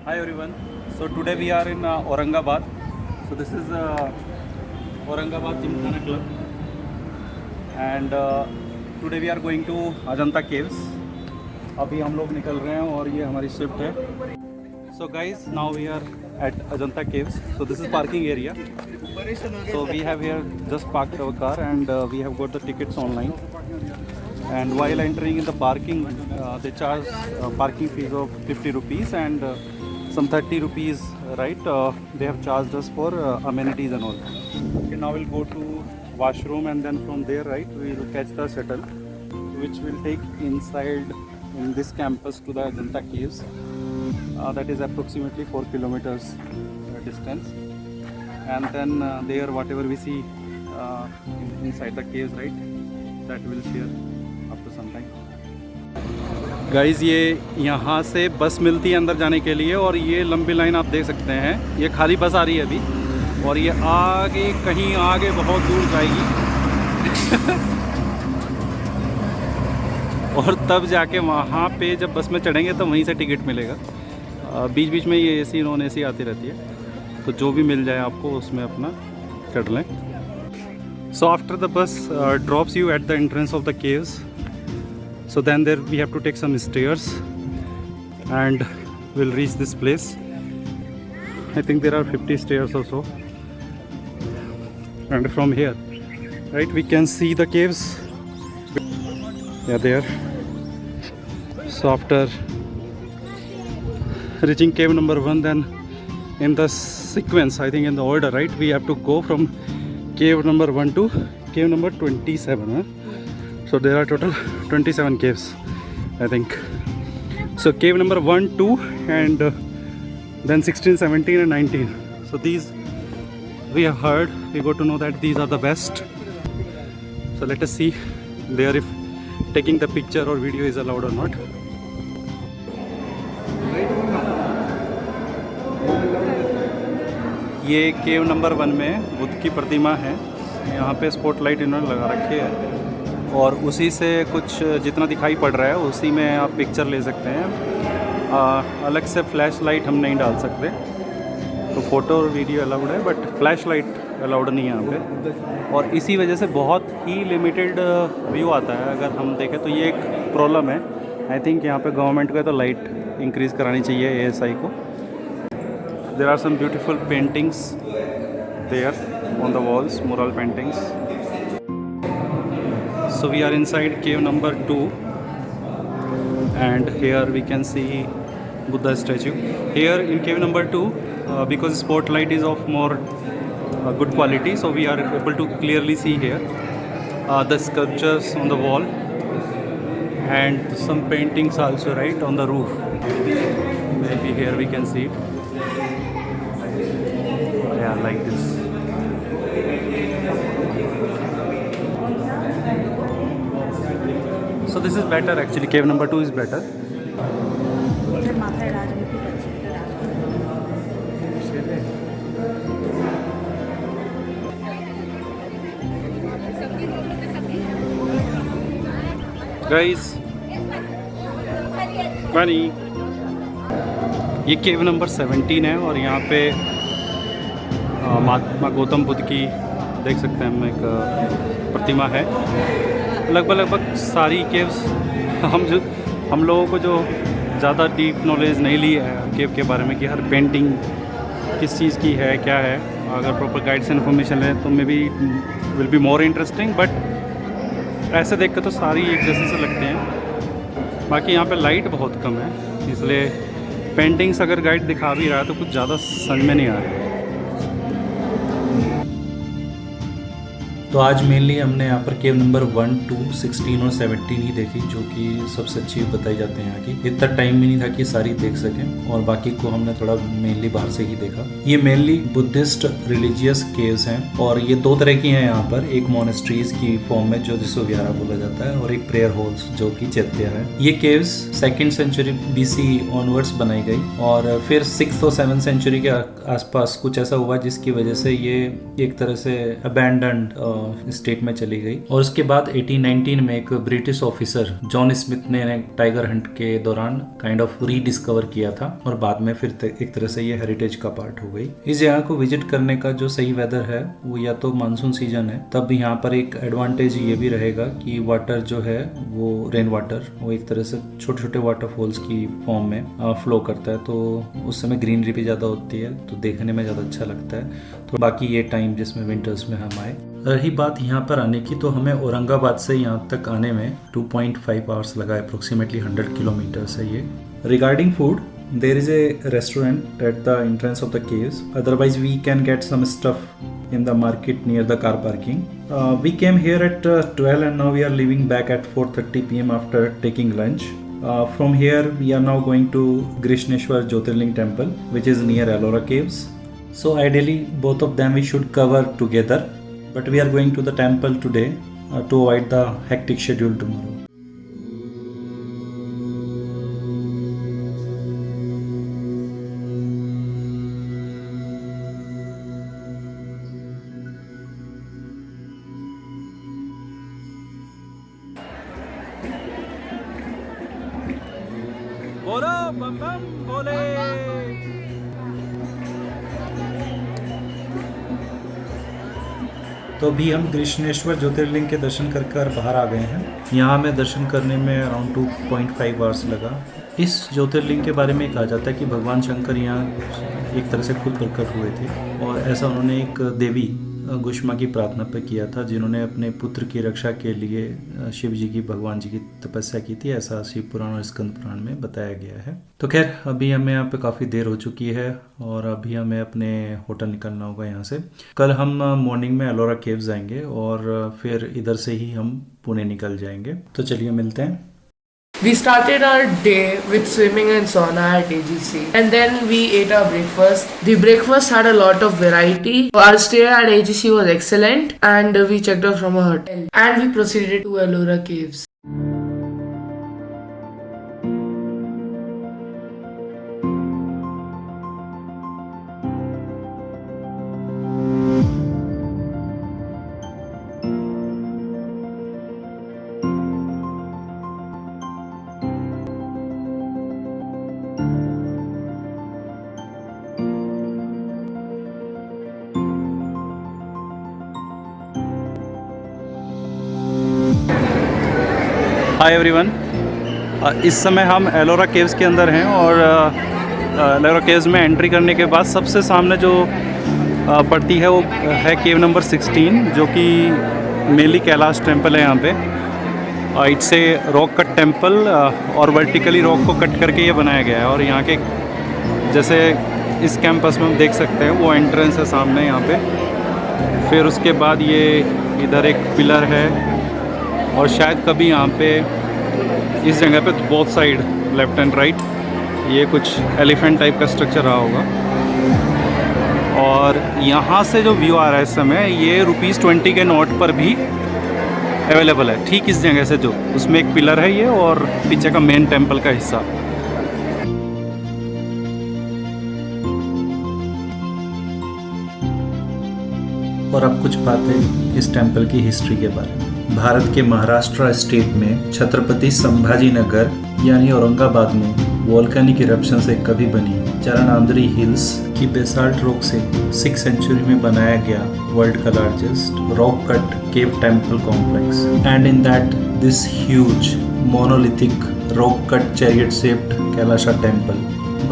Hi everyone. So today we are in Aurangabad. So this is Aurangabad Gymkhana Club, and today we are going to Ajanta Caves. अभी हम लोग निकल रहे हैं और ये हमारी स्विफ्ट है. So guys, now we are at Ajanta Caves. So this is parking area. So we have here just parked our car and we have got the tickets online. And while entering in the parking, they charge parking fees of 50 rupees and some 30 rupees, right? They have charged us for amenities and all. Okay, now we'll go to washroom and then from there, right, we'll catch the shuttle, which will take inside in this campus to the Ajanta Caves. That is approximately 4 kilometers distance. And then there, whatever we see inside the caves, right, that will share after some time. Guys ये यहाँ से बस मिलती है अंदर जाने के लिए और ये लंबी लाइन आप देख सकते हैं. ये खाली बस आ रही है अभी और ये आगे कहीं आगे बहुत दूर जाएगी और तब जाके वहाँ पे जब बस में चढ़ेंगे तो वहीं से टिकट मिलेगा. बीच बीच में ये एसी नॉन एसी आती रहती है, तो जो भी मिल जाए आपको उसमें अपना चढ़ लें. So after the bus drops you at the entrance of the caves. So then there we have to take some stairs and we'll reach this place. I think there are 50 stairs or so. And from here, right, we can see the caves. Yeah, there. So after reaching cave number 1, then in the sequence, I think in the order, right, we have to go from cave number 1 to cave number 27. Huh? So there are total 27 caves, I think. So cave number 1, 2 and then 16, 17 and 19. So these we have heard, we got to know that these are the best. So let us see there if taking the picture or video is allowed or not. ये केव number 1 में बुद्ध की प्रतिमा है. यहाँ पे spotlight इन्होंने लगा रखी है और उसी से कुछ जितना दिखाई पड़ रहा है उसी में आप पिक्चर ले सकते हैं. अलग से फ्लैश लाइट हम नहीं डाल सकते, तो फ़ोटो और वीडियो अलाउड है बट फ्लैश लाइट अलाउड नहीं है यहाँ पे. और इसी वजह से बहुत ही लिमिटेड व्यू आता है. अगर हम देखें तो ये एक प्रॉब्लम है. आई थिंक यहाँ पे गवर्नमेंट को तो लाइट इंक्रीज़ करानी चाहिए ASI को. There are some beautiful paintings there on the walls, mural paintings. So we are inside cave number 2 and here we can see Buddha statue. Here in cave number 2, because spotlight is of more good quality, so we are able to clearly see here the sculptures on the wall and some paintings also, right, on the roof. Maybe here we can see it. Yeah, like this. So this is better actually. Cave number 2 is better. Guys, bunny. ये केव number 17 है और यहाँ पे महात्मा गौतम बुद्ध की देख सकते हैं हम एक प्रतिमा है. लगभग सारी केव्स हम लोगों को जो ज़्यादा डीप नॉलेज नहीं ली है केव के बारे में कि हर पेंटिंग किस चीज़ की है क्या है, अगर प्रॉपर गाइड से इन्फॉर्मेशन है तो may be will be more interesting. But ऐसे देख कर तो सारी एक जैसे से लगते हैं. बाकी यहाँ पे लाइट बहुत कम है, इसलिए पेंटिंग्स अगर गाइड दिखा भी रहा है तो कुछ ज़्यादा समझ में नहीं आ रहा है. तो आज मेनली हमने यहाँ पर केव नंबर 1, 2, 16 और 17 ही देखी, जो कि सबसे अच्छी बताई जाते हैं यहाँ की. इतना टाइम भी नहीं था कि सारी देख सकें और बाकी को हमने थोड़ा मेनली बाहर से ही देखा. ये मेनली बुद्धिस्ट रिलीजियस केव्स हैं और ये 2 तरह की हैं यहाँ पर. एक मोनेस्ट्रीज की फॉर्म में जो जिसको विहारा बोला जाता है और एक प्रेयर हॉल्स जो कि चैत्य है. ये caves 2nd century BC onwards बनाई गई और फिर 6th और 7th सेंचुरी के आसपास कुछ ऐसा हुआ जिसकी वजह से ये एक तरह से अबैंडन्ड स्टेट में चली गई। और उसके बाद 1819 में एक ब्रिटिश ऑफिसर जॉन स्मिथ ने टाइगर हंट के दौरान काइंड ऑफ रीडिस्कवर किया था और बाद में फिर एक तरह से ये हेरिटेज का पार्ट हो गई। इस जगह को विजिट करने का जो सही वेदर है वो या तो मानसून सीजन है, तब यहाँ पर एक एडवांटेज ये भी रहेगा कि वाटर जो है वो रेन वाटर वो एक तरह से छोटे छोटे वाटरफॉल्स की फॉर्म में फ्लो करता है, तो उस समय ग्रीनरी भी ज़्यादा होती है तो देखने में ज़्यादा अच्छा लगता है। तो बाकी ये टाइम जिसमें विंटर्स में हम आए। रही बात यहाँ पर आने की, तो हमें औरंगाबाद से यहाँ तक आने में 2.5 आवर्स लगा, अप्रोक्सीमेटली 100 किलोमीटर्स है ये। Regarding food, there is a restaurant at the entrance of the caves. Otherwise we can get some stuff in the market near the car parking. We came here at 12 and now we are leaving back at 4:30 p.m. after taking lunch. From here we are now going to Krishneshwar Jyotirling temple, which is near Ellora caves. So ideally both of them we should cover together, but we are going to the temple today to avoid the hectic schedule tomorrow. बोलो बम बम बोले। तो अभी हम कृष्णेश्वर ज्योतिर्लिंग के दर्शन कर बाहर आ गए हैं। यहाँ हमें दर्शन करने में अराउंड 2.5 आवर्स लगा। इस ज्योतिर्लिंग के बारे में कहा जाता है कि भगवान शंकर यहाँ एक तरह से खुद प्रकट हुए थे और ऐसा उन्होंने एक देवी गुष्मा की प्रार्थना पर किया था, जिन्होंने अपने पुत्र की रक्षा के लिए शिव जी की भगवान जी की तपस्या की थी, ऐसा शिव पुराण और स्कंद पुराण में बताया गया है। तो खैर अभी हमें यहाँ पे काफ़ी देर हो चुकी है और अभी हमें अपने होटल निकलना होगा यहाँ से। कल हम मॉर्निंग में एलोरा केव्स जाएंगे और फिर इधर से ही हम पुणे निकल जाएंगे। तो चलिए मिलते हैं। We started our day with swimming and sauna at AGC, and then we ate our breakfast. The breakfast had a lot of variety. Our stay at AGC was excellent, and we checked out from a hotel, and we proceeded to Ellora Caves. Hi everyone, इस समय हम Ellora caves के अंदर हैं और Ellora caves में entry करने के बाद सबसे सामने जो पड़ती है वो है केव नंबर 16, जो कि मेली कैलाश टेम्पल है यहाँ पे। It's a rock cut temple और वर्टिकली रॉक को कट करके ये बनाया गया है। और यहाँ के जैसे इस कैंपस में हम देख सकते हैं वो एंट्रेंस है सामने यहाँ पे। फिर उसके बाद ये इधर एक पिलर है और शायद कभी यहाँ पे इस जगह पे both side left and right ये कुछ एलिफेंट टाइप का स्ट्रक्चर रहा होगा। और यहाँ से जो व्यू आ रहा है इस समय ये ₹20 के नोट पर भी अवेलेबल है, ठीक इस जगह से जो उसमें एक पिलर है ये और पीछे का मेन टेम्पल का हिस्सा। और अब कुछ बातें इस टेम्पल की हिस्ट्री के बारे में। भारत के महाराष्ट्र स्टेट में छत्रपति संभाजी नगर यानी औरंगाबाद में वोल्केनिक इरप्शन से कभी बनी चरणआंद्री हिल्स की बेसाल्ट रॉक से 6th सेंचुरी में बनाया गया वर्ल्ड का largest rock cut cave temple complex, and in that this huge monolithic rock cut chariot shaped Kailasa temple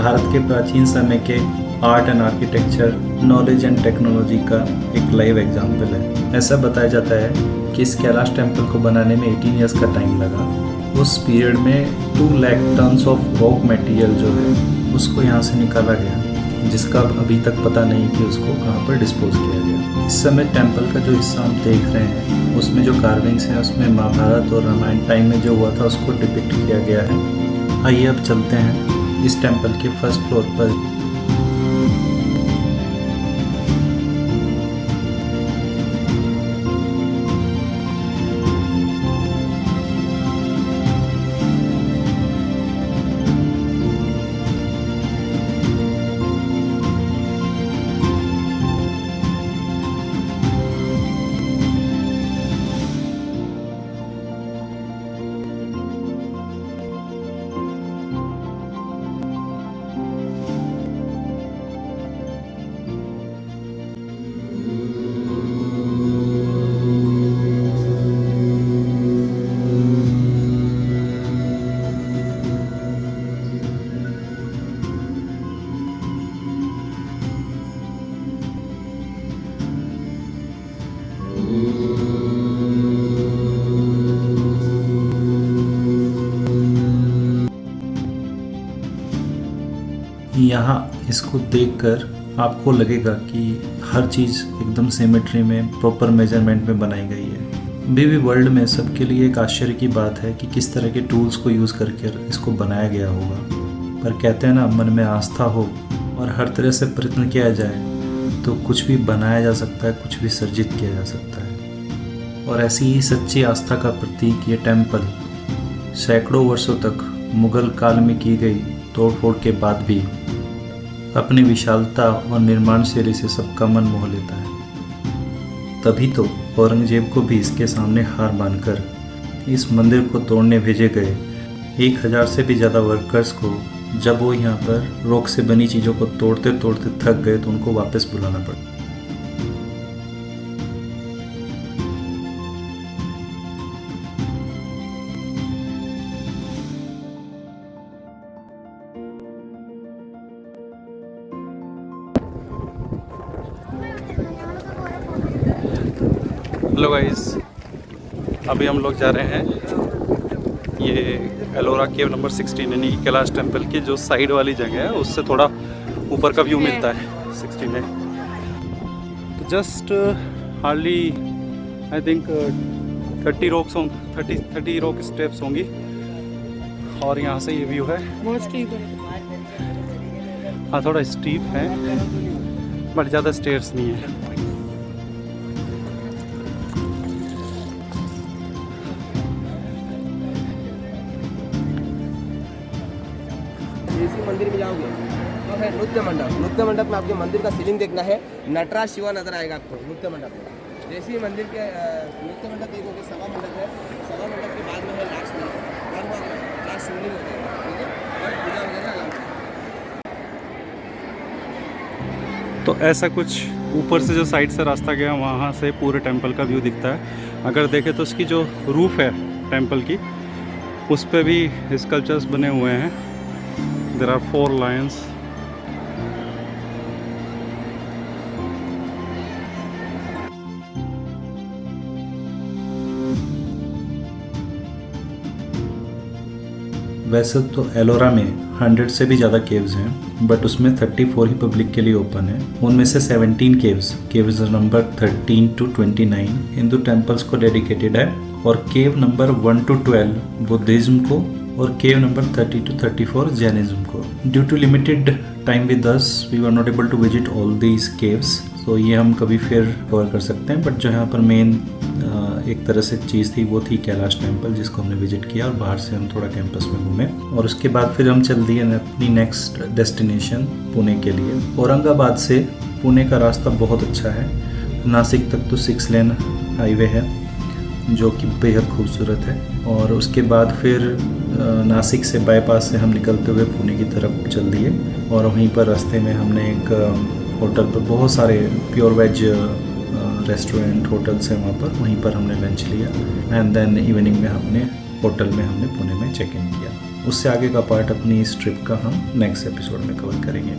Bharat के प्राचीन समय के art and architecture, knowledge and technology का एक लाइव एग्जाम्पल है। ऐसा बताया जाता है कि इस कैलाश टेम्पल को बनाने में 18 ईयर्स का टाइम लगा। उस पीरियड में 2 lakh tons of rock material जो है उसको यहाँ से निकाला गया, जिसका अभी तक पता नहीं कि उसको कहाँ पर डिस्पोज किया गया। इस समय टेम्पल का जो हिस्सा हम देख रहे हैं उसमें जो कार्विंग्स हैं उसमें महाभारत और रामायण टाइम में जो हुआ था उसको डिपिक्ट किया गया है। आइए अब चलते हैं इस टेम्पल के फर्स्ट फ्लोर पर। यहाँ इसको देखकर आपको लगेगा कि हर चीज़ एकदम सिमेट्री में प्रॉपर मेजरमेंट में बनाई गई है। अभी भी वर्ल्ड में सबके लिए एक आश्चर्य की बात है कि किस तरह के टूल्स को यूज़ करके इसको बनाया गया होगा। पर कहते हैं ना, मन में आस्था हो और हर तरह से प्रयत्न किया जाए तो कुछ भी बनाया जा सकता है, कुछ भी सर्जित किया जा सकता है। और ऐसी ही सच्ची आस्था का प्रतीक ये टेम्पल सैकड़ों वर्षों तक मुग़ल काल में की गई तोड़फोड़ के बाद भी अपनी विशालता और निर्माण शैली से सबका मन मोह लेता है। तभी तो औरंगजेब को भी इसके सामने हार मानकर इस मंदिर को तोड़ने भेजे गए 1000 से भी ज़्यादा वर्कर्स को जब वो यहाँ पर रॉक से बनी चीज़ों को तोड़ते तोड़ते थक गए तो उनको वापस बुलाना पड़ा। हेलो गाइस, अभी हम लोग जा रहे हैं ये एलोरा केव नंबर 16 यानी कैलाश टेम्पल की जो साइड वाली जगह है, उससे थोड़ा ऊपर का व्यू मिलता है 16 में। तो just hardly I think 30 rock steps होंगी और यहाँ से ये व्यू है। बहुत स्टीप है। हाँ, थोड़ा स्टीप है बट ज़्यादा स्टेयर्स नहीं है। देसी मंदिर में जाओगे तो है नृत्य मंडप। नृत्य मंडप में आपके मंदिर का सीलिंग देखना है, नटराज शिवा नजर आएगा आपको नृत्य मंडप में। देसी मंदिर के नृत्य मंडप देखोगे, सभा मंडप है, सभा मंडप के बाद में है लास्ट में लास्ट शिवलिंग होता है, ठीक है, और पूजा वगैरह अलग। तो ऐसा कुछ ऊपर से जो साइड से रास्ता गया वहाँ से पूरे टेंपल का व्यू दिखता है। अगर देखें तो उसकी जो रूफ है टेंपल की, उस पे भी स्कल्पचर्स बने हुए हैं। There are 4 lions. वैसे तो एलोरा में 100 से भी ज़्यादा केव्स हैं, बट उसमें 34 ही पब्लिक के लिए ओपन है। उनमें से 17 caves number 13 to 29 Hindu temples को डेडिकेटेड है, और केव नंबर 1 to 12 बुद्धिज्म को, और केव नंबर 30 to 34 जैनिज्म को। Due to limited time with us we were not able to visit all these caves, तो ये हम कभी फिर कवर कर सकते हैं। बट जो यहाँ पर मेन एक तरह से चीज़ थी वो थी कैलाश टेम्पल, जिसको हमने विजिट किया, और बाहर से हम थोड़ा कैंपस में घूमे, और उसके बाद फिर हम चल दिए अपनी नेक्स्ट डेस्टिनेशन पुणे के लिए। औरंगाबाद से पुणे का रास्ता बहुत अच्छा है। नासिक तक तो 6 लेन हाईवे है जो कि बेहद खूबसूरत है, और उसके बाद फिर नासिक से बाईपास से हम निकलते हुए पुणे की तरफ चल दिए, और वहीं पर रास्ते में हमने एक होटल पर, बहुत सारे प्योर वेज रेस्टोरेंट होटल्स हैं वहाँ पर, वहीं पर हमने लंच लिया, एंड देन इवनिंग में हमने होटल में हमने पुणे में चेक इन किया। उससे आगे का पार्ट अपनी इस ट्रिप का हम नेक्स्ट एपिसोड में कवर करेंगे।